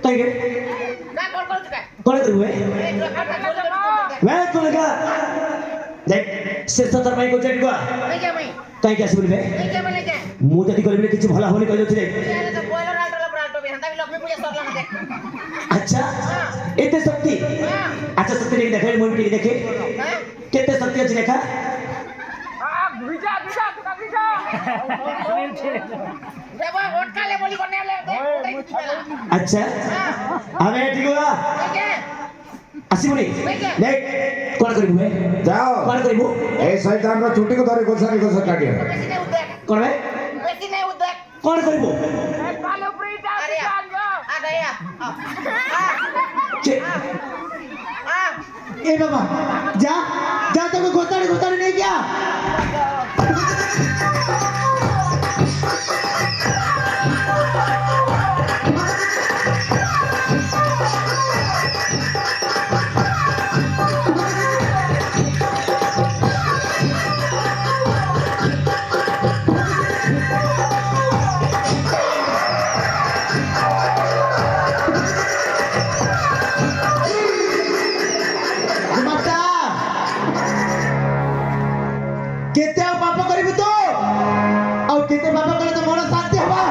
ताई के काय कॉल करतो काय कोण करू बे ए तुला खाता कॉल मैं तो लगा देख से 70 माई को चढ़ गया नहीं क्या मैं ताई क्या सुन बे नहीं क्या बोले क्या ମୁଁ ଯଦି କରିବି କିଛି ଭଲ ହବନି କହିଦଉଛି ରେ यार तो बॉयलर आल्टो प्राल्टो भी हंता भी लक्ष्मी पूजा सरला ना देख अच्छा एते शक्ति हां अच्छा शक्ति नहीं देखे मुझे टिके देखे हैं केते शक्ति अछि देखा ভিজা ভিজা তুই ভিজা দেবো ভোট কালে বলি কোনে ले अच्छा हमें ठीक हुआ ठीक है ଆସିବୁନି ଦେख କଣ କରିବୁ ବେ ଯାଅ କଣ କରିବୁ ଏ ଶୈତାନର ଚୁଟିକୁ ଧରି ଗୋସାରି ଗୋସା କାଟିବ बेसी नहीं उदेख କଣ ବେ बेसी नहीं उदेख କଣ କରିବୁ काले ऊपर ही अरे आ गया के आ ए बाबा जा जा तो गोताड़ी गोताड़ी नहीं क्या माता केते पाप करिबु तो और केते पाप कले तो मोर शांति हबा